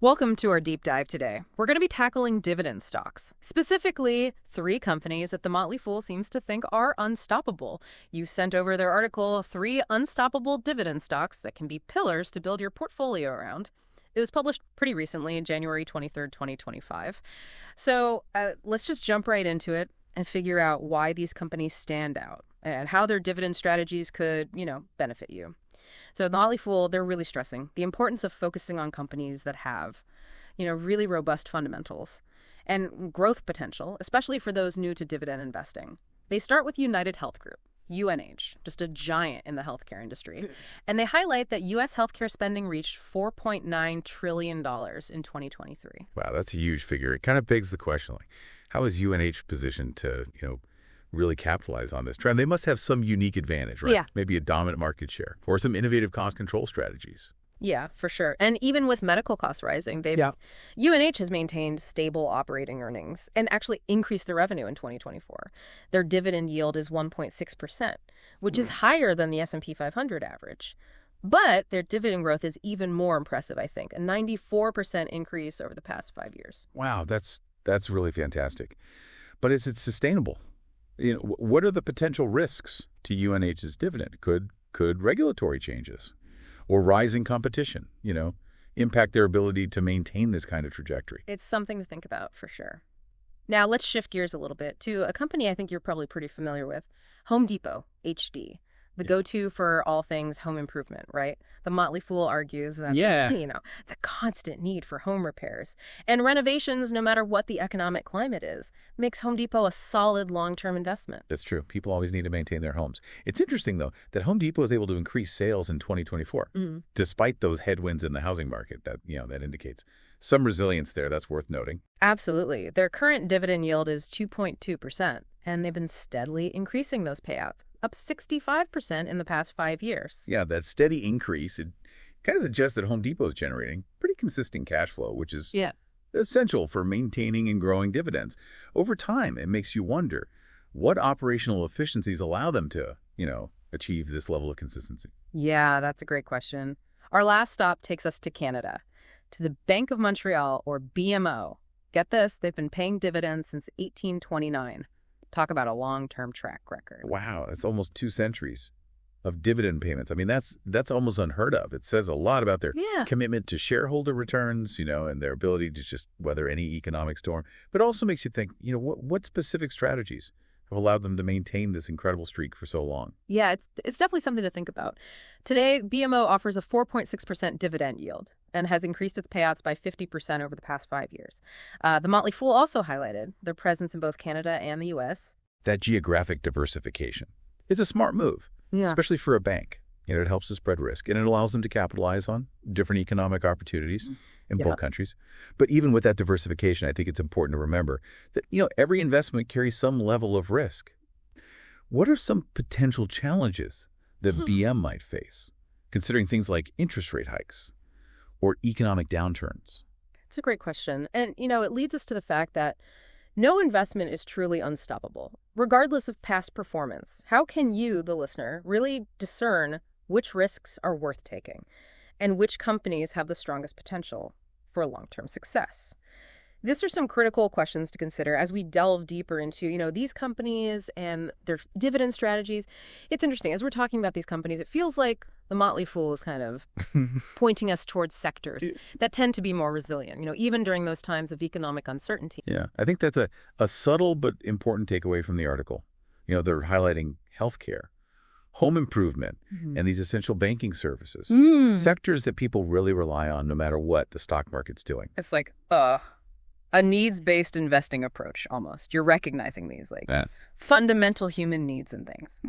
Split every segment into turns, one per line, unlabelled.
Welcome to our deep dive today. We're going to be tackling dividend stocks, specifically 3 companies that the Motley Fool seems to think are unstoppable. You sent over their article, 3 Unstoppable Dividend Stocks That Can Be Pillars to Build Your Portfolio Around. It was published pretty recently, January 23rd, 2025. So let's just jump right into it and figure out why these companies stand out and how their dividend strategies could, benefit you. So the Motley Fool, they're really stressing the importance of focusing on companies that have, really robust fundamentals and growth potential, especially for those new to dividend investing. They start with UnitedHealth Group, UNH, just a giant in the healthcare industry. And they highlight that U.S. healthcare spending reached $4.9 trillion in 2023.
Wow, that's a huge figure. It kind of begs the question, how is UNH positioned to, really capitalize on this trend? They must have some unique advantage, right?
Yeah.
Maybe a dominant market share or some innovative cost control strategies.
Yeah, for sure. And even with medical costs rising, UNH has maintained stable operating earnings and actually increased their revenue in 2024. Their dividend yield is 1.6%, which is higher than the S&P 500 average. But their dividend growth is even more impressive, I think, a 94% increase over the past 5 years.
Wow, that's really fantastic. But is it sustainable? What are the potential risks to UNH's dividend? Could regulatory changes or rising competition, impact their ability to maintain this kind of trajectory?
It's something to think about for sure. Now, let's shift gears a little bit to a company I think you're probably pretty familiar with, Home Depot, HD, the go-to for all things home improvement, right? The Motley Fool argues that, the constant need for home repairs and renovations, no matter what the economic climate is, makes Home Depot a solid long-term investment.
That's true. People always need to maintain their homes. It's interesting, though, that Home Depot is able to increase sales in 2024, despite those headwinds in the housing market. That indicates some resilience there. That's worth noting.
Absolutely. Their current dividend yield is 2.2%, and they've been steadily increasing those payouts, up 65% in the past 5 years.
Yeah, that steady increase, it kind of suggests that Home Depot is generating pretty consistent cash flow, which is essential for maintaining and growing dividends. Over time, it makes you wonder what operational efficiencies allow them to, achieve this level of consistency.
Yeah, that's a great question. Our last stop takes us to Canada, to the Bank of Montreal, or BMO. Get this, they've been paying dividends since 1829. Talk about a long-term track record.
Wow, that's almost 2 centuries of dividend payments. I mean, that's almost unheard of. It says a lot about their commitment to shareholder returns, and their ability to just weather any economic storm. But it also makes you think, what specific strategies have allowed them to maintain this incredible streak for so long?
Yeah, it's definitely something to think about. Today, BMO offers a 4.6% dividend yield and has increased its payouts by 50% over the past 5 years. The Motley Fool also highlighted their presence in both Canada and the U.S.
That geographic diversification is a smart move, especially for a bank. It helps to spread risk, and it allows them to capitalize on different economic opportunities in both countries. But even with that diversification, I think it's important to remember that, every investment carries some level of risk. What are some potential challenges that BM might face, considering things like interest rate hikes or economic downturns?
It's a great question. And, it leads us to the fact that no investment is truly unstoppable, regardless of past performance. How can you, the listener, really discern which risks are worth taking and which companies have the strongest potential for long-term success? These are some critical questions to consider as we delve deeper into, these companies and their dividend strategies. It's interesting. As we're talking about these companies, it feels like the Motley Fool is kind of pointing us towards sectors that tend to be more resilient, even during those times of economic uncertainty.
Yeah, I think that's a subtle but important takeaway from the article. They're highlighting healthcare, home improvement, and these essential banking services, sectors that people really rely on no matter what the stock market's doing.
It's like a needs-based investing approach, almost. You're recognizing these fundamental human needs and things.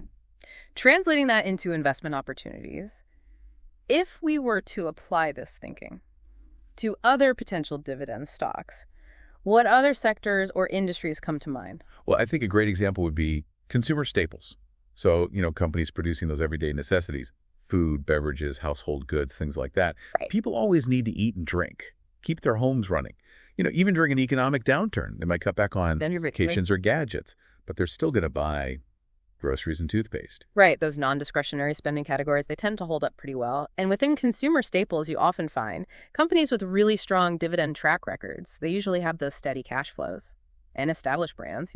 Translating that into investment opportunities, if we were to apply this thinking to other potential dividend stocks, what other sectors or industries come to mind?
Well, I think a great example would be consumer staples. So, companies producing those everyday necessities, food, beverages, household goods, things like that.
Right.
People always need to eat and drink, keep their homes running. Even during an economic downturn, they might cut back on vacations or gadgets, but they're still going to buy groceries and toothpaste.
Right, those non-discretionary spending categories, they tend to hold up pretty well. And within consumer staples, you often find companies with really strong dividend track records. They usually have those steady cash flows and established brands,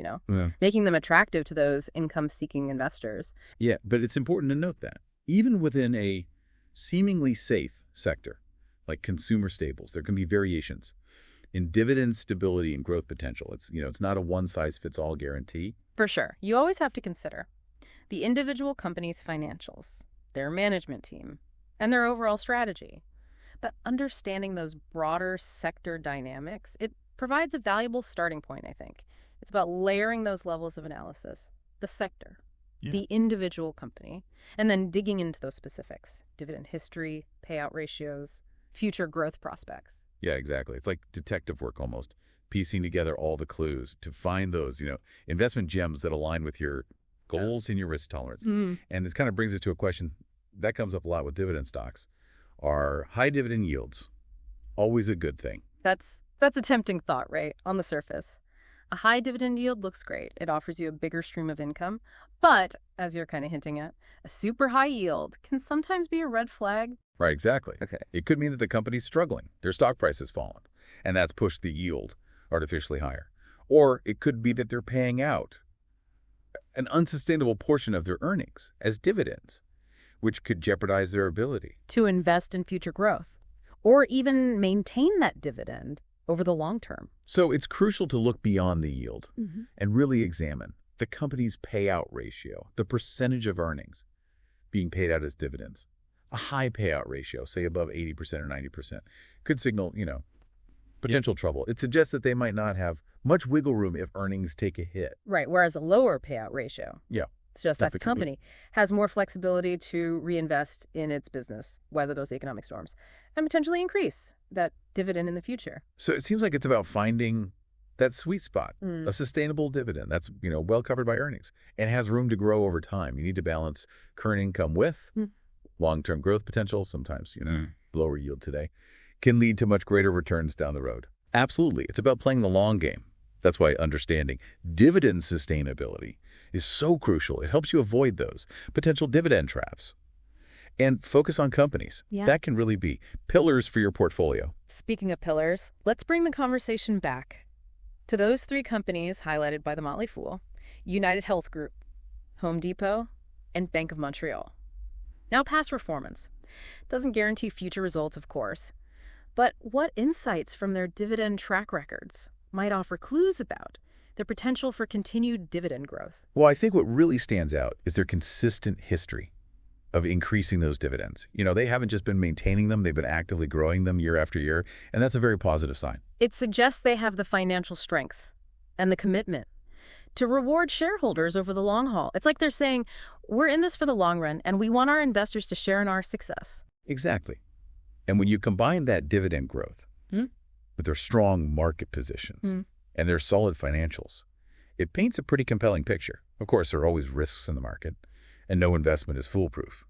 making them attractive to those income-seeking investors.
Yeah, but it's important to note that even within a seemingly safe sector, like consumer staples, there can be variations in dividend stability and growth potential. It's not a one-size-fits-all guarantee.
For sure. You always have to consider the individual company's financials, their management team, and their overall strategy. But understanding those broader sector dynamics, it provides a valuable starting point, I think. It's about layering those levels of analysis, the sector, the individual company, and then digging into those specifics, dividend history, payout ratios, future growth prospects.
Yeah, exactly. It's like detective work almost, piecing together all the clues to find those, investment gems that align with your goals and your risk tolerance. And this kind of brings us to a question that comes up a lot with dividend stocks. Are high dividend yields always a good thing?
That's a tempting thought, right, on the surface. A high dividend yield looks great. It offers you a bigger stream of income. But, as you're kind of hinting at, a super high yield can sometimes be a red flag.
Right, exactly.
Okay.
It could mean that the company's struggling. Their stock price has fallen, and that's pushed the yield artificially higher. Or it could be that they're paying out an unsustainable portion of their earnings as dividends, which could jeopardize their ability
to invest in future growth, or even maintain that dividend over the long term.
So it's crucial to look beyond the yield and really examine the company's payout ratio, the percentage of earnings being paid out as dividends. A high payout ratio, say above 80% or 90%, could signal, potential trouble. It suggests that they might not have much wiggle room if earnings take a hit.
Right, whereas a lower payout ratio suggests that the
definitely.
company has more flexibility to reinvest in its business, weather those economic storms, and potentially increase that dividend in the future.
So it seems like it's about finding that sweet spot, a sustainable dividend that's, well covered by earnings and has room to grow over time. You need to balance current income with long-term growth potential. Sometimes, lower yield today can lead to much greater returns down the road. Absolutely. It's about playing the long game. That's why understanding dividend sustainability is so crucial. It helps you avoid those potential dividend traps and focus on companies. That can really be pillars for your portfolio.
Speaking of pillars, let's bring the conversation back to those three companies highlighted by the Motley Fool: UnitedHealth Group, Home Depot, and Bank of Montreal. Now, past performance doesn't guarantee future results, of course, but what insights from their dividend track records might offer clues about their potential for continued dividend growth?
Well, I think what really stands out is their consistent history of increasing those dividends. They haven't just been maintaining them, they've been actively growing them year after year, and that's a very positive sign.
It suggests they have the financial strength and the commitment to reward shareholders over the long haul. It's like they're saying, we're in this for the long run, and we want our investors to share in our success.
Exactly. And when you combine that dividend growth with their strong market positions and their solid financials, it paints a pretty compelling picture. Of course, there are always risks in the market, and no investment is foolproof.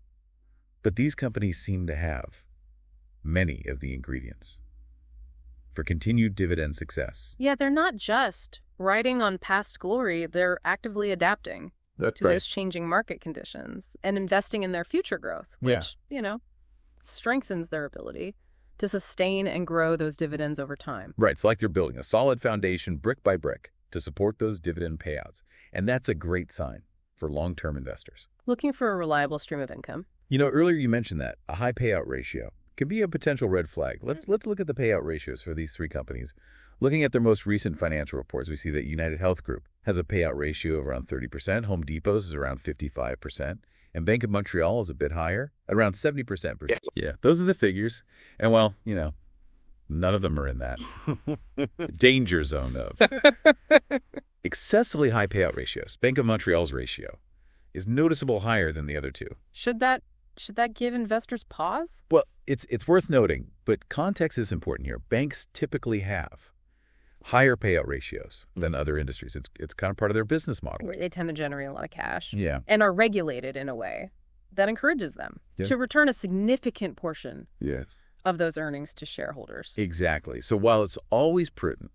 But these companies seem to have many of the ingredients for continued dividend success.
Yeah, they're not just riding on past glory, they're actively adapting to those changing market conditions and investing in their future growth, which, strengthens their ability to sustain and grow those dividends over time.
Right. It's like they're building a solid foundation brick by brick to support those dividend payouts. And that's a great sign for long-term investors.
Looking for a reliable stream of income.
Earlier you mentioned that a high payout ratio can be a potential red flag. Let's look at the payout ratios for these three companies. Looking at their most recent financial reports, we see that UnitedHealth Group has a payout ratio of around 30%, Home Depot's is around 55%, and Bank of Montreal is a bit higher, around 70%. Yeah, those are the figures. And well, none of them are in that danger zone of excessively high payout ratios. Bank of Montreal's ratio is noticeable higher than the other two.
Should that give investors pause?
Well, it's worth noting, but context is important here. Banks typically have higher payout ratios than other industries. It's kind of part of their business model.
They tend to generate a lot of cash.
Yeah.
And are regulated in a way that encourages them to return a significant portion of those earnings to shareholders.
Exactly. So while it's always prudent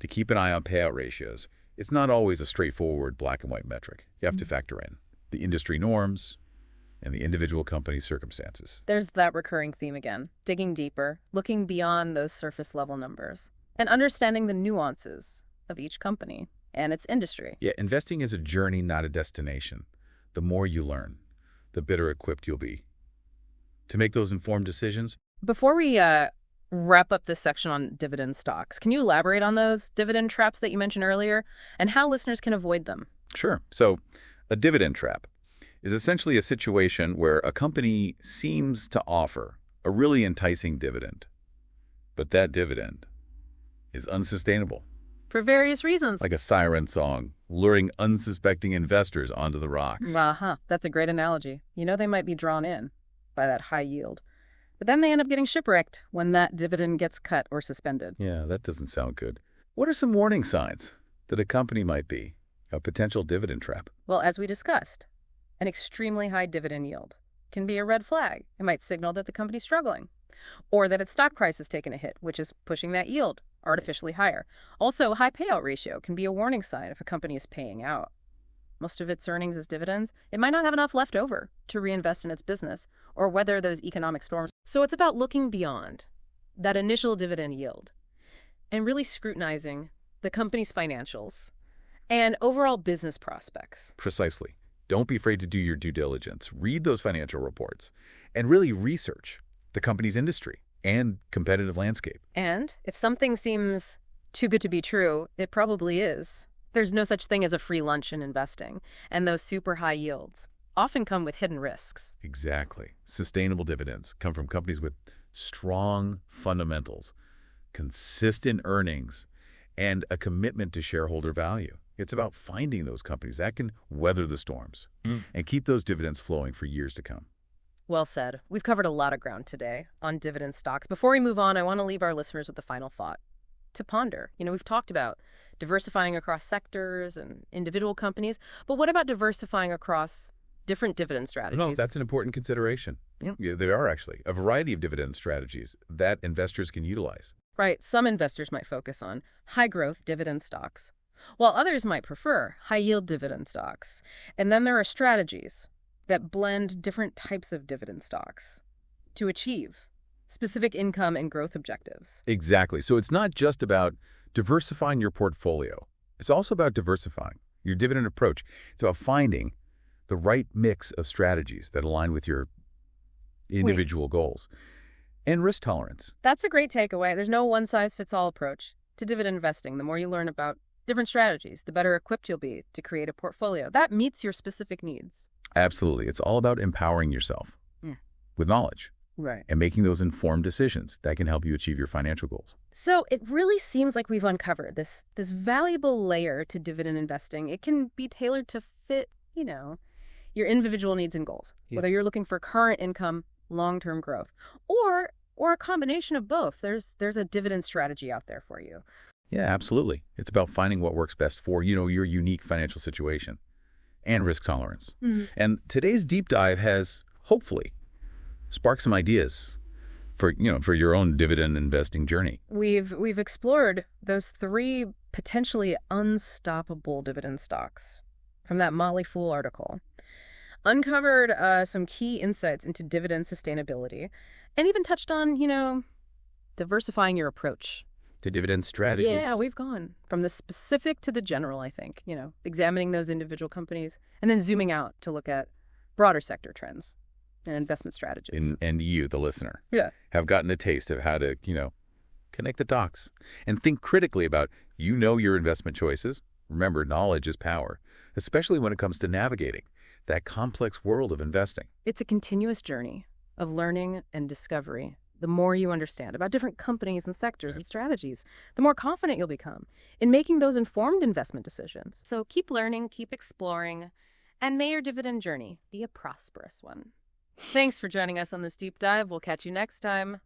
to keep an eye on payout ratios, It's not always a straightforward black and white metric. You have to factor in the industry norms and the individual company's circumstances.
There's that recurring theme again, digging deeper, looking beyond those surface-level numbers, and understanding the nuances of each company and its industry.
Yeah, investing is a journey, not a destination. The more you learn, the better equipped you'll be to make those informed decisions.
Before we wrap up this section on dividend stocks, can you elaborate on those dividend traps that you mentioned earlier and how listeners can avoid them?
Sure. So a dividend trap is essentially a situation where a company seems to offer a really enticing dividend, but that dividend is unsustainable.
For various reasons.
Like a siren song, luring unsuspecting investors onto the rocks.
That's a great analogy. You know they might be drawn in by that high yield, but then they end up getting shipwrecked when that dividend gets cut or suspended.
Yeah, that doesn't sound good. What are some warning signs that a company might be a potential dividend trap?
Well, as we discussed, an extremely high dividend yield can be a red flag. It might signal that the company's struggling, or that its stock price has taken a hit, which is pushing that yield artificially higher. Also, a high payout ratio can be a warning sign if a company is paying out most of its earnings as dividends. It might not have enough left over to reinvest in its business or weather those economic storms. So it's about looking beyond that initial dividend yield and really scrutinizing the company's financials and overall business prospects.
Precisely. Don't be afraid to do your due diligence. Read those financial reports and really research the company's industry and competitive landscape.
And if something seems too good to be true, it probably is. There's no such thing as a free lunch in investing, and those super high yields often come with hidden risks.
Exactly. Sustainable dividends come from companies with strong fundamentals, consistent earnings, and a commitment to shareholder value. It's about finding those companies that can weather the storms and keep those dividends flowing for years to come.
Well said. We've covered a lot of ground today on dividend stocks. Before we move on, I want to leave our listeners with a final thought to ponder. We've talked about diversifying across sectors and individual companies, but what about diversifying across different dividend strategies?
No, that's an important consideration.
Yep.
Yeah, there are actually a variety of dividend strategies that investors can utilize.
Right. Some investors might focus on high-growth dividend stocks, while others might prefer high-yield dividend stocks. And then there are strategies that blend different types of dividend stocks to achieve specific income and growth objectives.
Exactly. So it's not just about diversifying your portfolio. It's also about diversifying your dividend approach. It's about finding the right mix of strategies that align with your individual goals and risk tolerance.
That's a great takeaway. There's no one-size-fits-all approach to dividend investing. The more you learn about different strategies, the better equipped you'll be to create a portfolio that meets your specific needs.
Absolutely. It's all about empowering yourself with knowledge.
Right.
And making those informed decisions that can help you achieve your financial goals.
So it really seems like we've uncovered this valuable layer to dividend investing. It can be tailored to fit, your individual needs and goals, whether you're looking for current income, long-term growth, or a combination of both. There's a dividend strategy out there for you.
Yeah, absolutely. It's about finding what works best for, your unique financial situation and risk tolerance. And today's deep dive has hopefully sparked some ideas for your own dividend investing journey.
We've explored those 3 potentially unstoppable dividend stocks from that Motley Fool article, uncovered some key insights into dividend sustainability, and even touched on, diversifying your approach
to dividend strategies.
Yeah, we've gone from the specific to the general, I think, examining those individual companies and then zooming out to look at broader sector trends and investment strategies.
And you, the listener,
have
gotten a taste of how to, connect the dots and think critically about, your investment choices. Remember, knowledge is power, especially when it comes to navigating that complex world of investing.
It's a continuous journey of learning and discovery. The more you understand about different companies and sectors and strategies, the more confident you'll become in making those informed investment decisions. So keep learning, keep exploring, and may your dividend journey be a prosperous one. Thanks for joining us on this deep dive. We'll catch you next time.